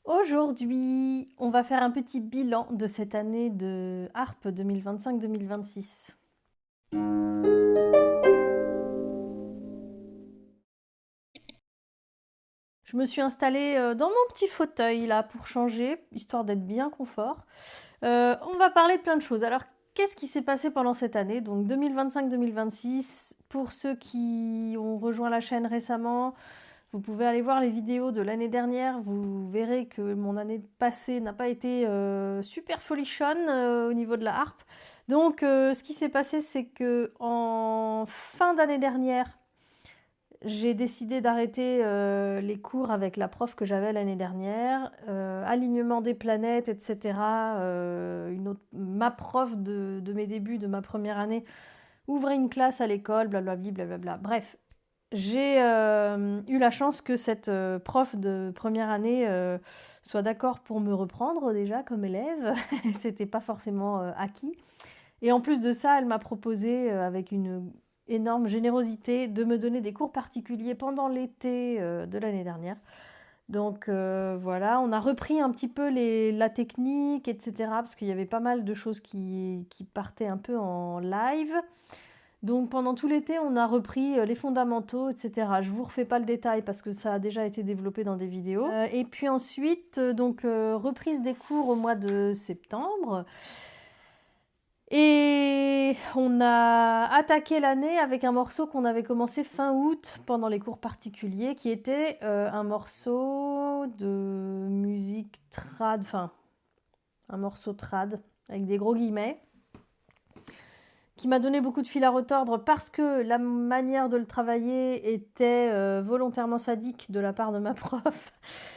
Aujourd'hui, on va faire un petit bilan de cette année de harpe 2025-2026. Je me suis installée dans mon petit fauteuil là pour changer, histoire d'être bien confort. On va parler de plein de choses. Alors, qu'est-ce qui s'est passé pendant cette année? Donc 2025-2026, pour ceux qui ont rejoint la chaîne récemment, vous pouvez aller voir les vidéos de l'année dernière. Vous verrez que mon année passée n'a pas été super folichonne au niveau de la harpe. Donc, ce qui s'est passé, c'est que en fin d'année dernière, j'ai décidé d'arrêter les cours avec la prof que j'avais l'année dernière, alignement des planètes, etc. Ma prof de mes débuts, de ma première année, ouvrait une classe à l'école, blablabla, blablabla. Bref, j'ai eu la chance que cette prof de première année soit d'accord pour me reprendre déjà comme élève. C'était pas forcément acquis. Et en plus de ça, elle m'a proposé, avec une énorme générosité, de me donner des cours particuliers pendant l'été de l'année dernière. Donc voilà, on a repris un petit peu la technique, etc. Parce qu'il y avait pas mal de choses qui partaient un peu en live. Donc pendant tout l'été, on a repris les fondamentaux, etc. Je vous refais pas le détail parce que ça a déjà été développé dans des vidéos. Et puis ensuite, reprise des cours au mois de septembre. Et on a attaqué l'année avec un morceau qu'on avait commencé fin août pendant les cours particuliers, qui était un morceau de musique trad, enfin un morceau trad avec des gros guillemets, qui m'a donné beaucoup de fil à retordre parce que la manière de le travailler était volontairement sadique de la part de ma prof.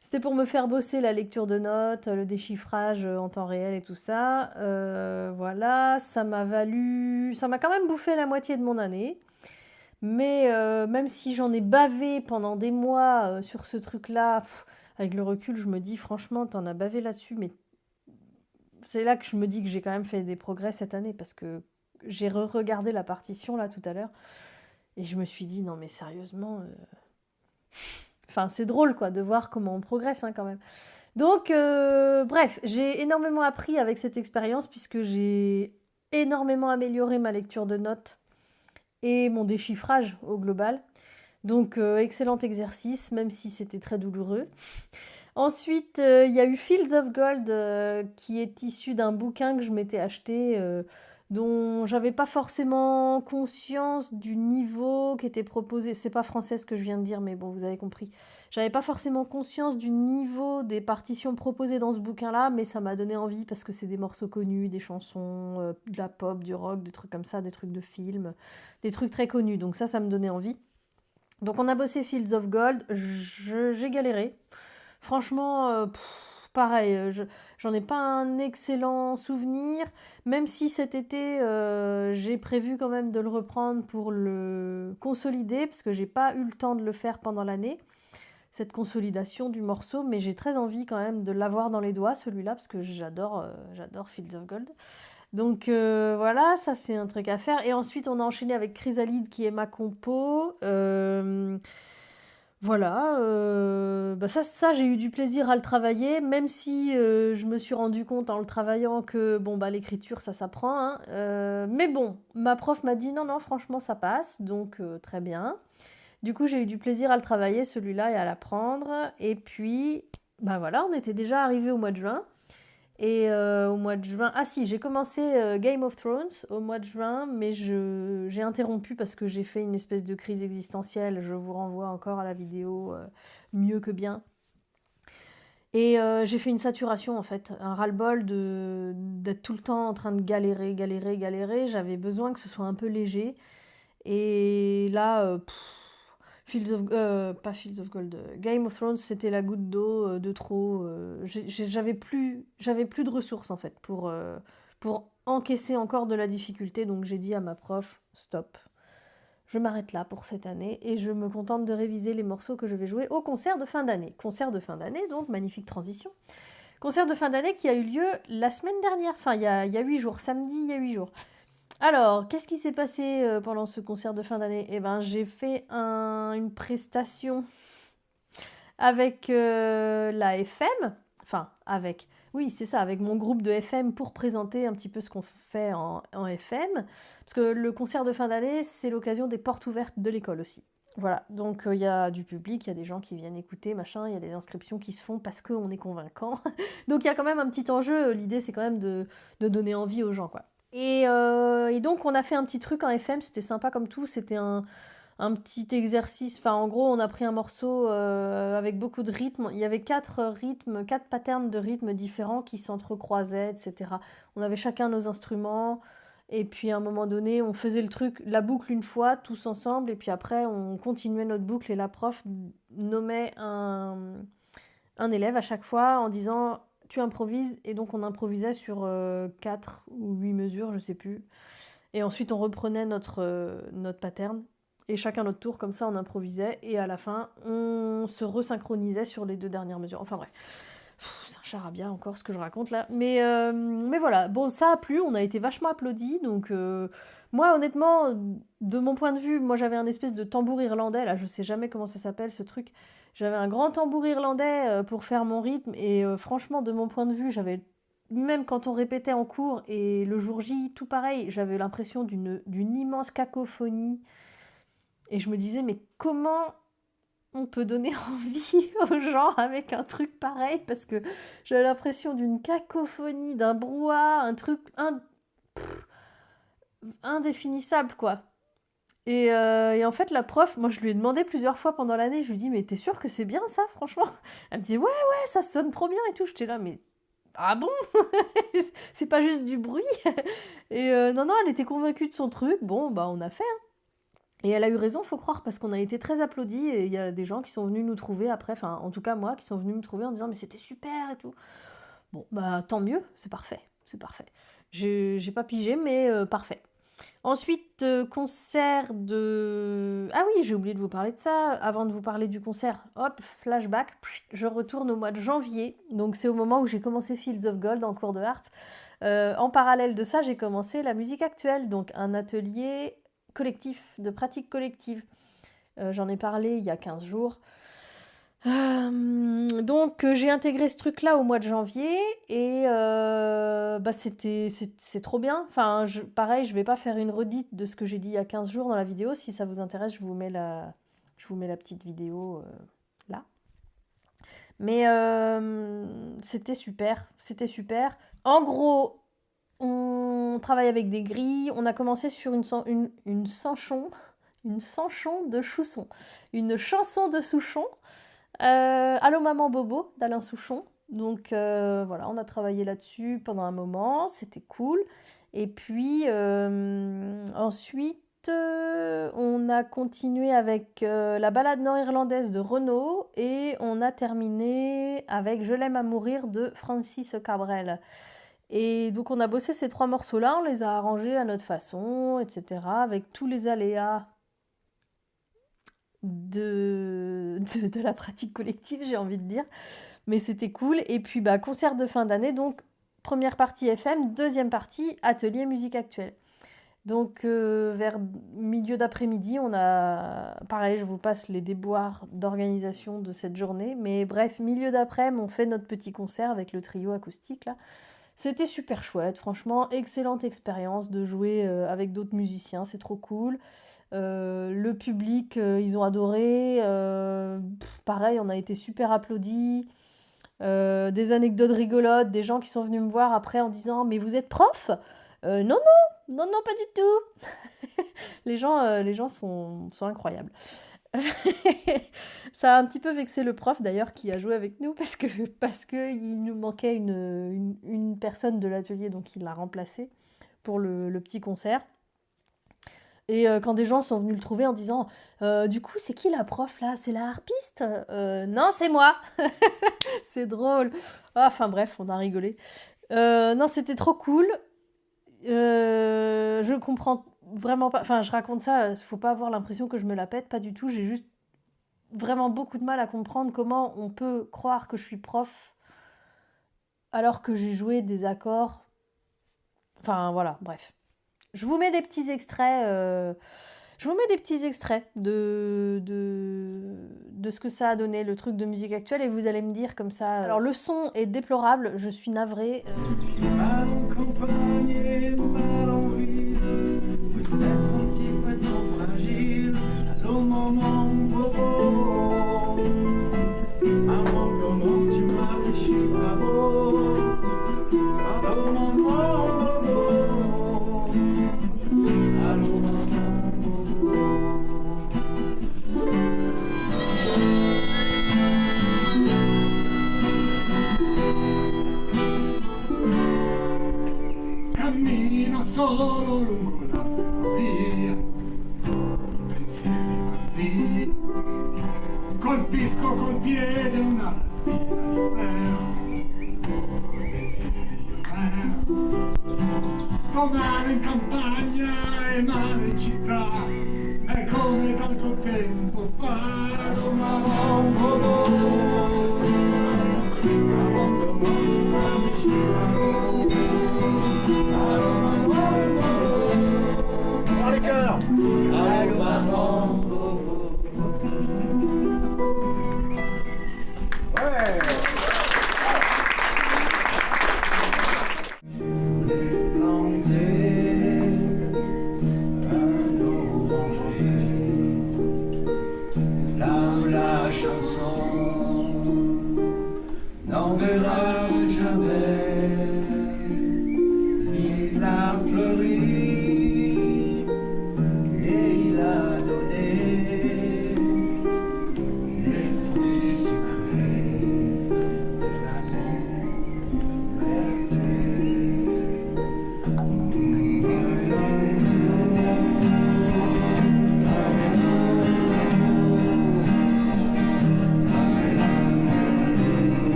C'était pour me faire bosser la lecture de notes, le déchiffrage en temps réel et tout ça. Voilà, ça m'a quand même bouffé la moitié de mon année. Mais même si j'en ai bavé pendant des mois sur ce truc-là, avec le recul, je me dis franchement, t'en as bavé là-dessus, mais c'est là que je me dis que j'ai quand même fait des progrès cette année parce que j'ai re-regardé la partition là tout à l'heure et je me suis dit non mais sérieusement, enfin c'est drôle quoi de voir comment on progresse hein, quand même. Donc bref, j'ai énormément appris avec cette expérience puisque j'ai énormément amélioré ma lecture de notes et mon déchiffrage au global. Donc excellent exercice même si c'était très douloureux. Ensuite, il y a eu Fields of Gold qui est issu d'un bouquin que je m'étais acheté, dont j'avais pas forcément conscience du niveau qui était proposé. C'est pas français ce que je viens de dire, mais bon, vous avez compris. J'avais pas forcément conscience du niveau des partitions proposées dans ce bouquin-là, mais ça m'a donné envie parce que c'est des morceaux connus, des chansons, de la pop, du rock, des trucs comme ça, des trucs de film, des trucs très connus. Donc ça me donnait envie. Donc on a bossé Fields of Gold, j'ai galéré. Franchement, pareil, j'en ai pas un excellent souvenir, même si cet été, j'ai prévu quand même de le reprendre pour le consolider, parce que j'ai pas eu le temps de le faire pendant l'année, cette consolidation du morceau, mais j'ai très envie quand même de l'avoir dans les doigts, celui-là, parce que j'adore Fields of Gold. Donc voilà, ça c'est un truc à faire. Et ensuite, on a enchaîné avec Chrysalide, qui est ma compo. Voilà, bah ça j'ai eu du plaisir à le travailler, même si je me suis rendu compte en le travaillant que bon bah l'écriture ça s'apprend, hein, mais bon, ma prof m'a dit non non franchement ça passe, donc très bien. Du coup j'ai eu du plaisir à le travailler celui-là et à l'apprendre, et puis bah voilà on était déjà arrivé au mois de juin. Et au mois de juin, ah si, j'ai commencé Game of Thrones au mois de juin, mais j'ai interrompu parce que j'ai fait une espèce de crise existentielle. Je vous renvoie encore à la vidéo mieux que bien. Et j'ai fait une saturation en fait, un ras-le-bol d'être tout le temps en train de galérer, galérer, galérer. J'avais besoin que ce soit un peu léger. Et là, pas Fields of Gold, Game of Thrones, c'était la goutte d'eau de trop. J'avais plus de ressources en fait pour encaisser encore de la difficulté. Donc j'ai dit à ma prof, stop, je m'arrête là pour cette année et je me contente de réviser les morceaux que je vais jouer au concert de fin d'année. Concert de fin d'année, donc magnifique transition. Concert de fin d'année qui a eu lieu la semaine dernière, enfin il y a 8 jours, samedi il y a 8 jours. Alors, qu'est-ce qui s'est passé pendant ce concert de fin d'année? Eh ben, j'ai fait une prestation avec la FM. Enfin, avec. Oui, c'est ça, avec mon groupe de FM pour présenter un petit peu ce qu'on fait en FM. Parce que le concert de fin d'année, c'est l'occasion des portes ouvertes de l'école aussi. Voilà, donc il y a du public, il y a des gens qui viennent écouter, machin, il y a des inscriptions qui se font parce qu'on est convaincant. Donc il y a quand même un petit enjeu, l'idée c'est quand même de donner envie aux gens, quoi. Et donc on a fait un petit truc en FM, c'était sympa comme tout, c'était un petit exercice. Enfin, en gros, on a pris un morceau avec beaucoup de rythmes. Il y avait 4 rythmes, 4 patterns de rythmes différents qui s'entrecroisaient, etc. On avait chacun nos instruments. Et puis à un moment donné, on faisait le truc, la boucle une fois, tous ensemble. Et puis après, on continuait notre boucle et la prof nommait un élève à chaque fois en disant tu improvises. Et donc on improvisait sur 4 ou 8 mesures, je sais plus. Et ensuite, on reprenait notre pattern. Et chacun notre tour, comme ça, on improvisait. Et à la fin, on se resynchronisait sur les 2 dernières mesures. Enfin bref, c'est un charabia encore ce que je raconte là. Mais voilà, bon, ça a plu, on a été vachement applaudis. Donc moi, honnêtement, de mon point de vue, moi j'avais un espèce de tambour irlandais, là, je sais jamais comment ça s'appelle ce truc. J'avais un grand tambour irlandais pour faire mon rythme. Et franchement, de mon point de vue, j'avais même quand on répétait en cours et le jour J, tout pareil, j'avais l'impression d'une immense cacophonie. Et je me disais, mais comment on peut donner envie aux gens avec un truc pareil? Parce que j'avais l'impression d'une cacophonie, d'un brouhaha, un truc indéfinissable, quoi. Et en fait, la prof, moi je lui ai demandé plusieurs fois pendant l'année, je lui ai dit, mais t'es sûre que c'est bien ça, franchement? Elle me dit, ouais, ouais, ça sonne trop bien et tout. J'étais là, mais ah bon? C'est pas juste du bruit? Et non, non, elle était convaincue de son truc. Bon, bah on a fait. Et elle a eu raison, faut croire, parce qu'on a été très applaudis. Et il y a des gens qui sont venus nous trouver après, enfin en tout cas moi, qui sont venus me trouver en disant mais c'était super et tout. Bon, bah tant mieux, c'est parfait, c'est parfait. J'ai pas pigé, mais parfait. Ensuite, concert de... Ah oui, j'ai oublié de vous parler de ça. Avant de vous parler du concert, hop, flashback, je retourne au mois de janvier. Donc c'est au moment où j'ai commencé Fields of Gold en cours de harpe. En parallèle de ça, j'ai commencé la musique actuelle, donc un atelier collectif, de pratique collective. J'en ai parlé il y a 15 jours. Donc j'ai intégré ce truc-là au mois de janvier et bah c'est trop bien. Enfin, pareil, je vais pas faire une redite de ce que j'ai dit il y a 15 jours dans la vidéo. Si ça vous intéresse, je vous mets la petite vidéo là. Mais c'était super, c'était super. En gros, on travaille avec des grilles. On a commencé sur une sanchon, une sanchon de Chousson, une chanson de Souchon. Allô maman Bobo d'Alain Souchon. Donc voilà, on a travaillé là-dessus pendant un moment, c'était cool. Et puis ensuite, on a continué avec la balade nord-irlandaise de Renaud et on a terminé avec Je l'aime à mourir de Francis Cabrel. Et donc on a bossé ces 3 morceaux-là, on les a arrangés à notre façon, etc. Avec tous les aléas de la pratique collective, j'ai envie de dire. Mais c'était cool. Et puis, bah, concert de fin d'année, donc première partie FM, deuxième partie atelier musique actuelle. Donc, vers milieu d'après-midi, on a... Pareil, je vous passe les déboires d'organisation de cette journée. Mais bref, milieu d'après-midi, on fait notre petit concert avec le trio acoustique, là. C'était super chouette, franchement, excellente expérience de jouer avec d'autres musiciens, c'est trop cool. Le public, ils ont adoré. Pareil, on a été super applaudis. Des anecdotes rigolotes, des gens qui sont venus me voir après en disant mais vous êtes prof? Non, non, non, non, pas du tout. Les gens sont incroyables. Ça a un petit peu vexé le prof d'ailleurs qui a joué avec nous parce que il nous manquait une personne de l'atelier, donc il l'a remplacé pour le petit concert. Et quand des gens sont venus le trouver en disant du coup, c'est qui la prof là? C'est la harpiste? Non, c'est moi. C'est drôle. Ah, enfin bref, on a rigolé. Non, c'était trop cool. Je comprends vraiment pas. Enfin, je raconte ça, faut pas avoir l'impression que je me la pète, pas du tout. J'ai juste vraiment beaucoup de mal à comprendre comment on peut croire que je suis prof alors que j'ai joué des accords. Enfin, voilà, bref. Je vous mets des petits extraits. Je vous mets des petits extraits de ce que ça a donné, le truc de musique actuelle, et vous allez me dire comme ça. Alors le son est déplorable, je suis navrée. Mal en campagne et mal en ville, peut-être un petit peu trop fragile. Allô maman, bobo, maman comment tu m'as fait, je suis pas beau. Allô maman, bobo, allô maman, bobo. Cammino solo lungo la ferrovia, pensieri bambini, colpisco col piede una lattina di ferro, pensieri di me. Sto male in campagna e male in città, è come tanto tempo fa, ma un Par les cœurs. Allô maman. Ouais. Les planter un oranger, là où la chanson n'en verra jamais. Il a fleuri et il a donné les fruits sucrés de la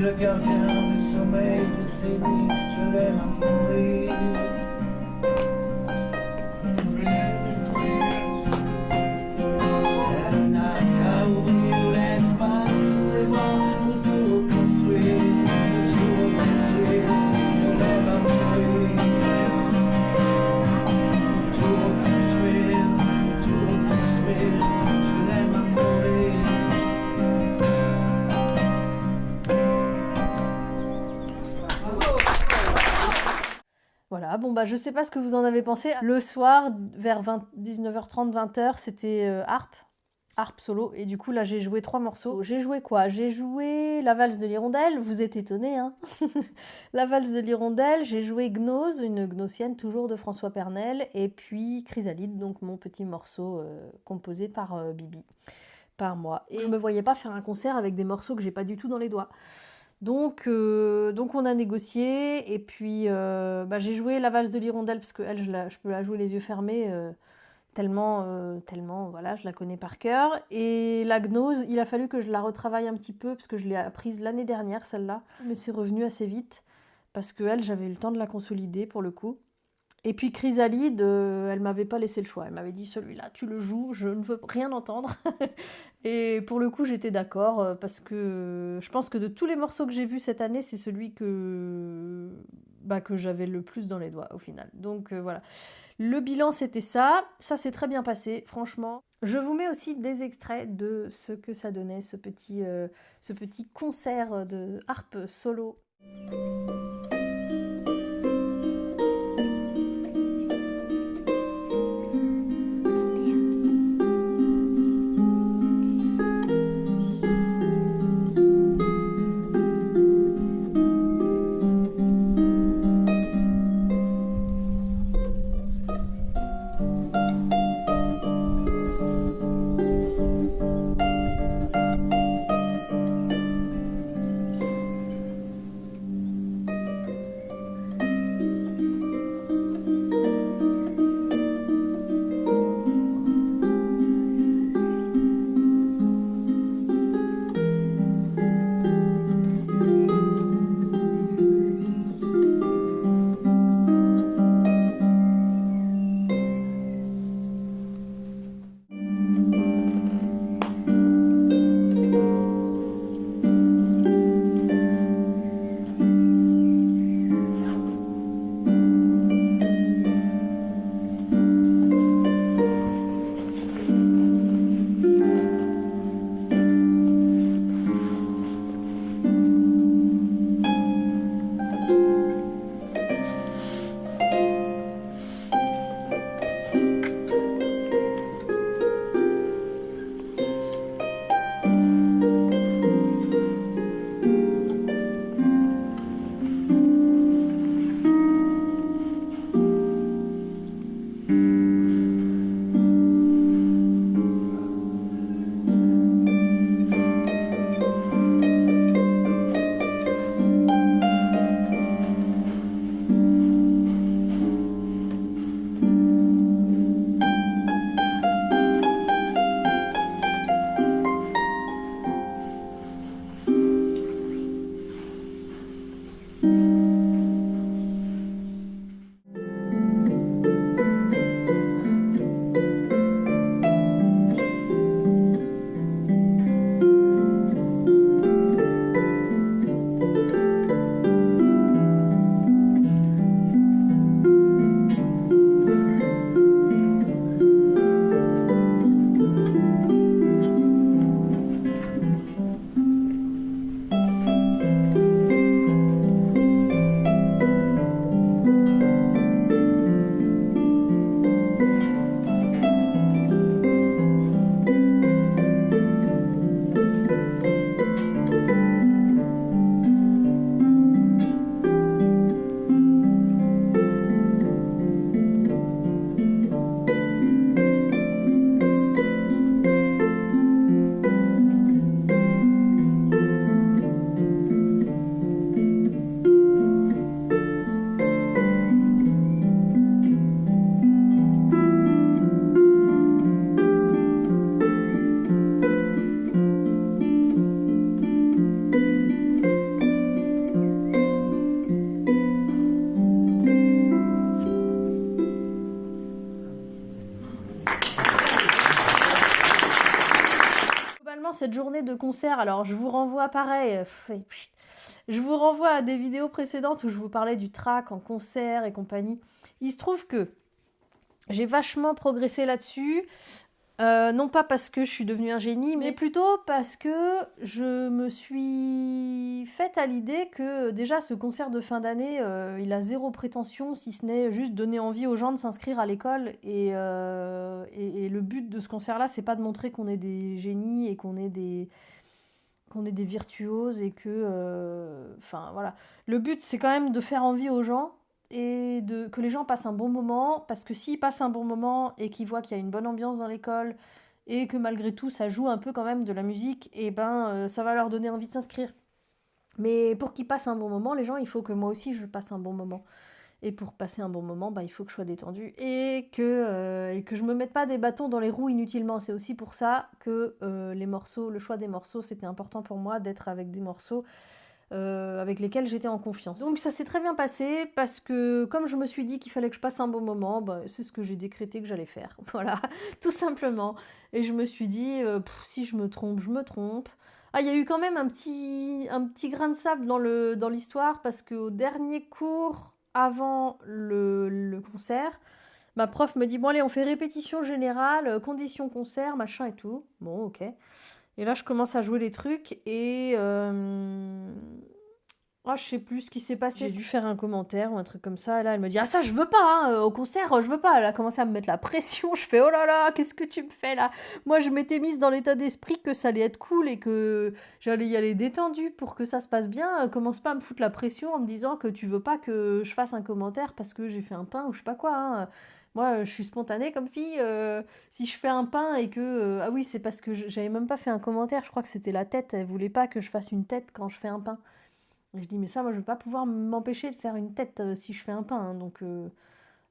le gardien du sommeil de ces nuits, je l'aime à mourir. Elle n'a qu'à ouvrir l'espace, c'est moi pour tout reconstruire, je l'aime à mourir. Tout reconstruire, je l'aime à mourir. Voilà, bon bah je sais pas ce que vous en avez pensé. Le soir, vers 19h30, 20h, c'était harpe solo. Et du coup là j'ai joué 3 morceaux. J'ai joué quoi? J'ai joué la valse de l'hirondelle, vous êtes étonnés hein. La valse de l'hirondelle, j'ai joué Gnose, une gnossienne toujours de François Pernel, et puis Chrysalide, donc mon petit morceau composé par Bibi, par moi. Et je me voyais pas faire un concert avec des morceaux que j'ai pas du tout dans les doigts. Donc on a négocié, et puis j'ai joué la valse de l'hirondelle parce que elle, je peux la jouer les yeux fermés, tellement voilà, je la connais par cœur. Et la gnose, il a fallu que je la retravaille un petit peu parce que je l'ai apprise l'année dernière celle-là, mais c'est revenu assez vite parce que elle, j'avais eu le temps de la consolider pour le coup. Et puis Chrysalide, elle m'avait pas laissé le choix. Elle m'avait dit celui-là, tu le joues, je ne veux rien entendre. Et pour le coup, j'étais d'accord parce que je pense que de tous les morceaux que j'ai vus cette année, c'est celui que j'avais le plus dans les doigts au final. Donc voilà. Le bilan, c'était ça. Ça s'est très bien passé, franchement. Je vous mets aussi des extraits de ce que ça donnait, ce petit concert de harpe solo. Cette journée de concert, alors je vous renvoie pareil, je vous renvoie à des vidéos précédentes où je vous parlais du track en concert et compagnie. Il se trouve que j'ai vachement progressé là-dessus, non pas parce que je suis devenue un génie, mais plutôt parce que je me suis faite à l'idée que déjà ce concert de fin d'année, il a zéro prétention, si ce n'est juste donner envie aux gens de s'inscrire à l'école. Et le but de ce concert-là, c'est pas de montrer qu'on est des génies et qu'on est des virtuoses et que... Enfin, voilà. Le but, c'est quand même de faire envie aux gens et que les gens passent un bon moment, parce que s'ils passent un bon moment et qu'ils voient qu'il y a une bonne ambiance dans l'école et que malgré tout ça joue un peu quand même de la musique, et ça va leur donner envie de s'inscrire. Mais pour qu'ils passent un bon moment, les gens, il faut que moi aussi je passe un bon moment. Et pour passer un bon moment, il faut que je sois détendue et que je me mette pas des bâtons dans les roues inutilement. C'est aussi pour ça que le choix des morceaux, c'était important pour moi d'être avec des morceaux avec lesquels j'étais en confiance. Donc ça s'est très bien passé parce que comme je me suis dit qu'il fallait que je passe un bon moment, bah, c'est ce que j'ai décrété que j'allais faire. Voilà, tout simplement. Et je me suis dit, si je me trompe, je me trompe. Ah, il y a eu quand même un petit grain de sable dans l'histoire parce qu'au dernier cours, avant le concert, ma prof me dit, bon allez, on fait répétition générale, conditions concert, machin et tout. Bon, ok. Et là, je commence à jouer les trucs et ah, je sais plus ce qui s'est passé. J'ai dû faire un commentaire ou un truc comme ça. Et là, elle me dit, ah ça, je veux pas, hein, au concert, je veux pas. Elle a commencé à me mettre la pression. Je fais, oh là là, qu'est-ce que tu me fais là? Moi, je m'étais mise dans l'état d'esprit que ça allait être cool et que j'allais y aller détendue pour que ça se passe bien. Commence pas à me foutre la pression en me disant que tu veux pas que je fasse un commentaire parce que j'ai fait un pain ou je sais pas quoi, hein. Moi, je suis spontanée comme fille. Si je fais un pain et que... ah oui, c'est parce que j'avais même pas fait un commentaire. Je crois que c'était la tête. Elle voulait pas que je fasse une tête quand je fais un pain. Et je dis, mais ça, moi, je vais pas pouvoir m'empêcher de faire une tête si je fais un pain, hein. Donc,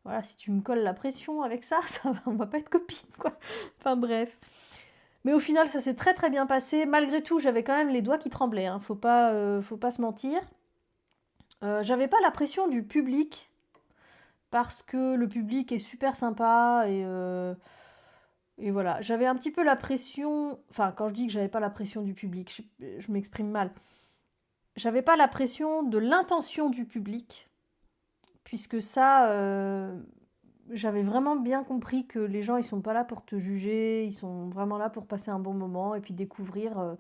voilà, si tu me colles la pression avec ça, on va pas être copines, quoi. Enfin, bref. Mais au final, ça s'est très très bien passé. Malgré tout, j'avais quand même les doigts qui tremblaient, hein. Faut pas se mentir. J'avais pas la pression du public parce que le public est super sympa et voilà. J'avais un petit peu la pression, enfin quand je dis que j'avais pas la pression du public, je m'exprime mal. J'avais pas la pression de l'intention du public, puisque ça, j'avais vraiment bien compris que les gens ils sont pas là pour te juger, ils sont vraiment là pour passer un bon moment et puis découvrir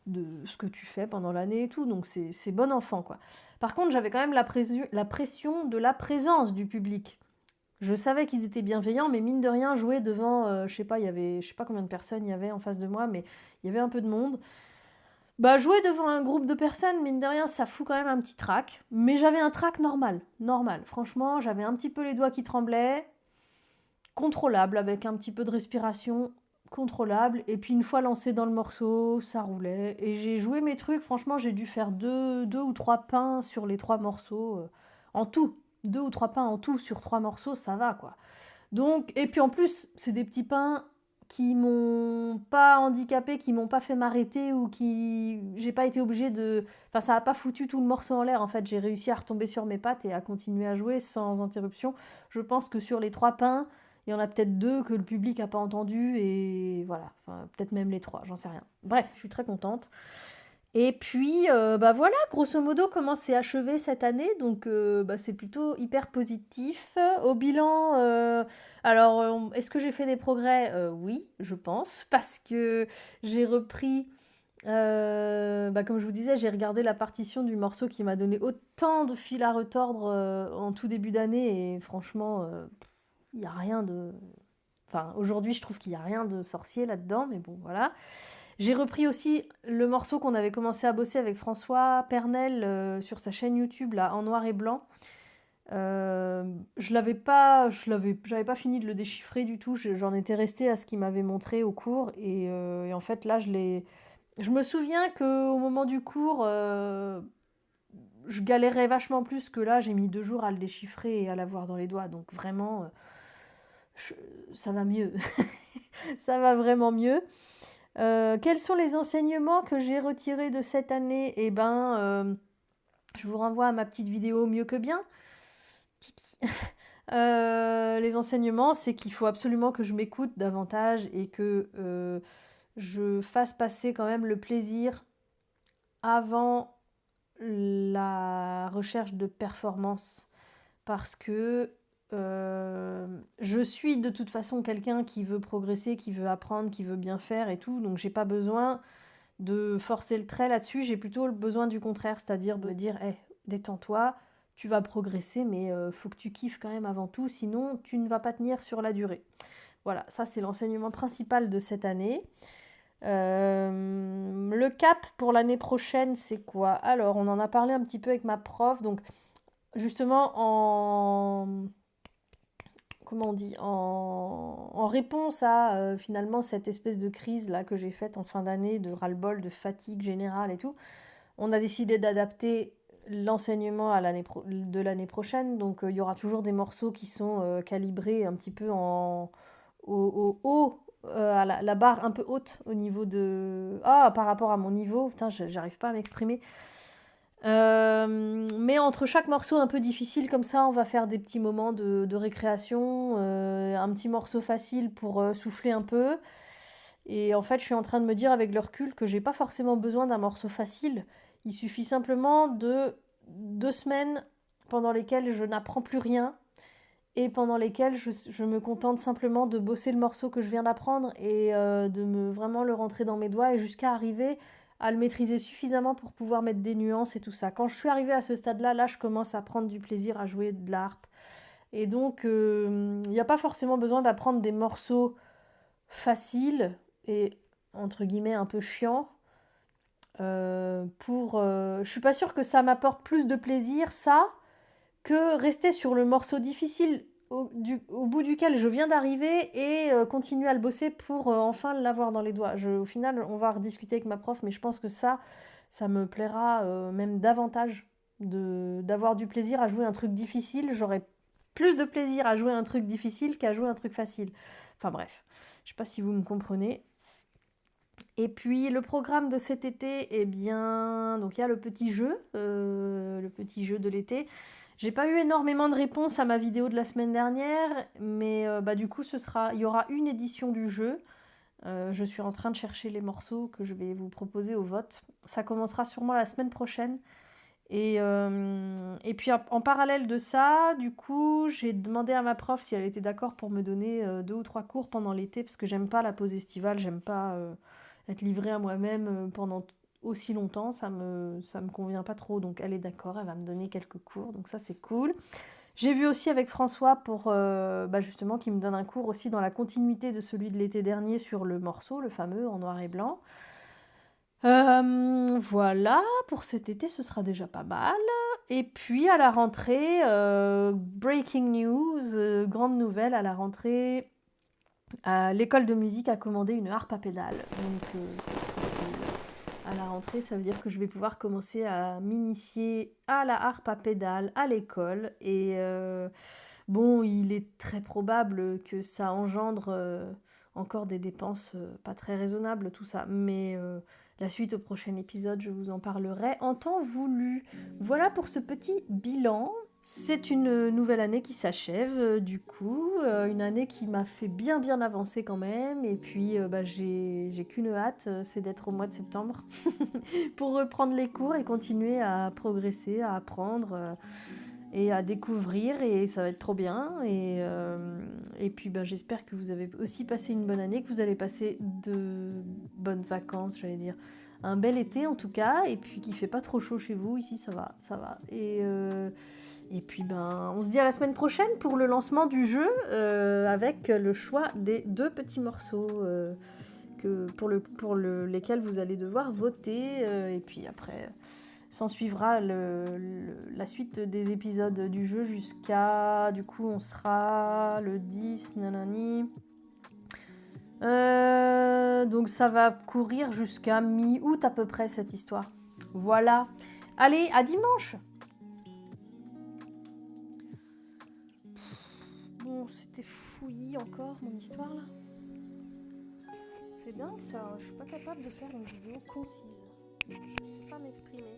de ce que tu fais pendant l'année et tout, donc c'est bon enfant quoi. Par contre, j'avais quand même la pression de la présence du public. Je savais qu'ils étaient bienveillants, mais mine de rien, jouer devant, je sais pas, il y avait, je sais pas combien de personnes il y avait en face de moi, mais il y avait un peu de monde. Bah, jouer devant un groupe de personnes, mine de rien, ça fout quand même un petit trac. Mais j'avais un trac normal, normal. Franchement, j'avais un petit peu les doigts qui tremblaient, contrôlable, avec un petit peu de respiration, contrôlable. Et puis une fois lancé dans le morceau, ça roulait. Et j'ai joué mes trucs, franchement, j'ai dû faire deux ou trois pains sur les 3 morceaux. En tout, 2 ou 3 pains en tout sur 3 morceaux, ça va quoi. Donc, et puis en plus, c'est des petits pains qui m'ont pas handicapé, qui m'ont pas fait m'arrêter ou qui j'ai pas été obligée de, enfin ça a pas foutu tout le morceau en l'air en fait, j'ai réussi à retomber sur mes pattes et à continuer à jouer sans interruption. Je pense que sur les 3 pains, il y en a peut-être 2 que le public a pas entendu et voilà, enfin, peut-être même les 3, j'en sais rien. Bref, je suis très contente. Et puis, bah voilà, grosso modo, comment c'est achevé cette année. Donc, bah, c'est plutôt hyper positif. Au bilan, alors, est-ce que j'ai fait des progrès? Oui, je pense, parce que j'ai repris, bah, comme je vous disais, j'ai regardé la partition du morceau qui m'a donné autant de fil à retordre en tout début d'année. Et franchement, il n'y a rien de... Enfin, aujourd'hui, je trouve qu'il n'y a rien de sorcier là-dedans, mais bon, voilà. J'ai repris aussi le morceau qu'on avait commencé à bosser avec François Pernel sur sa chaîne YouTube, là, en noir et blanc. J'avais pas fini de le déchiffrer du tout. J'en étais restée à ce qu'il m'avait montré au cours. Et en fait, là, je me souviens qu'au moment du cours, je galérais vachement plus que là. J'ai mis 2 jours à le déchiffrer et à l'avoir dans les doigts. Donc vraiment, ça va mieux. Ça va vraiment mieux. Quels sont les enseignements que j'ai retirés de cette année? Eh ben, je vous renvoie à ma petite vidéo Mieux que bien. Les enseignements, c'est qu'il faut absolument que je m'écoute davantage et que je fasse passer quand même le plaisir avant la recherche de performance. Parce que je suis de toute façon quelqu'un qui veut progresser, qui veut apprendre, qui veut bien faire et tout, donc j'ai pas besoin de forcer le trait là-dessus, j'ai plutôt le besoin du contraire, c'est-à-dire de me dire hey, détends-toi, tu vas progresser, mais faut que tu kiffes quand même avant tout, sinon tu ne vas pas tenir sur la durée. Voilà, ça c'est l'enseignement principal de cette année. Le cap pour l'année prochaine, c'est quoi? Alors, on en a parlé un petit peu avec ma prof, donc justement comment on dit, en réponse à finalement cette espèce de crise là que j'ai faite en fin d'année, de ras-le-bol, de fatigue générale et tout, on a décidé d'adapter l'enseignement à de l'année prochaine. Donc il y aura toujours des morceaux qui sont calibrés un petit peu au haut, à la barre un peu haute au niveau de... Ah, par rapport à mon niveau, putain, j'arrive pas à m'exprimer. Mais entre chaque morceau un peu difficile comme ça, on va faire des petits moments de récréation, un petit morceau facile pour souffler un peu. Et en fait, je suis en train de me dire avec le recul que j'ai pas forcément besoin d'un morceau facile. Il suffit simplement de 2 semaines pendant lesquelles je n'apprends plus rien et pendant lesquelles je me contente simplement de bosser le morceau que je viens d'apprendre et de me vraiment le rentrer dans mes doigts et jusqu'à arriver à le maîtriser suffisamment pour pouvoir mettre des nuances et tout ça. Quand je suis arrivée à ce stade-là, là, je commence à prendre du plaisir à jouer de la harpe. Et donc, il n'y a pas forcément besoin d'apprendre des morceaux faciles et, entre guillemets, un peu chiants. Je suis pas sûre que ça m'apporte plus de plaisir, ça, que rester sur le morceau difficile au bout duquel je viens d'arriver et continuer à le bosser pour enfin l'avoir dans les doigts. Au final, on va rediscuter avec ma prof, mais je pense que ça me plaira même davantage d'avoir du plaisir à jouer un truc difficile. J'aurais plus de plaisir à jouer un truc difficile qu'à jouer un truc facile. Enfin bref, je sais pas si vous me comprenez. Et puis le programme de cet été, eh bien, donc il y a le petit jeu de l'été. J'ai pas eu énormément de réponses à ma vidéo de la semaine dernière, mais du coup il y aura une édition du jeu. Je suis en train de chercher les morceaux que je vais vous proposer au vote. Ça commencera sûrement la semaine prochaine. Et puis en parallèle de ça, du coup, j'ai demandé à ma prof si elle était d'accord pour me donner 2 ou 3 cours pendant l'été, parce que j'aime pas la pause estivale, j'aime pas être livrée à moi-même pendant aussi longtemps, ça me convient pas trop. Donc elle est d'accord, elle va me donner quelques cours, donc ça c'est cool. J'ai vu aussi avec François pour justement qu'il me donne un cours aussi dans la continuité de celui de l'été dernier sur le morceau, le fameux en noir et blanc. Voilà, pour cet été, ce sera déjà pas mal. Et puis à la rentrée, breaking news, grande nouvelle, à la rentrée, l'école de musique a commandé une harpe à pédales. Donc c'est trop cool. À la rentrée, ça veut dire que je vais pouvoir commencer à m'initier à la harpe à pédales à l'école. Et bon, il est très probable que ça engendre encore des dépenses pas très raisonnables, tout ça. Mais la suite au prochain épisode, je vous en parlerai en temps voulu. Voilà pour ce petit bilan. C'est une nouvelle année qui s'achève, du coup, une année qui m'a fait bien bien avancer quand même. Et puis, j'ai qu'une hâte, c'est d'être au mois de septembre pour reprendre les cours et continuer à progresser, à apprendre et à découvrir. Et ça va être trop bien. Et puis, j'espère que vous avez aussi passé une bonne année, que vous allez passer de bonnes vacances, j'allais dire. Un bel été en tout cas, et puis qu'il fait pas trop chaud chez vous, ici ça va, ça va. Et puis on se dit à la semaine prochaine pour le lancement du jeu avec le choix des 2 petits morceaux lesquels vous allez devoir voter. Et puis après, s'en suivra la suite des épisodes du jeu jusqu'à... Du coup, on sera le 10, nanani. Donc ça va courir jusqu'à mi-août à peu près cette histoire. Voilà. Allez, à dimanche! Bon, c'était fouillis encore mon histoire là. C'est dingue ça, je suis pas capable de faire une vidéo concise. Je sais pas m'exprimer.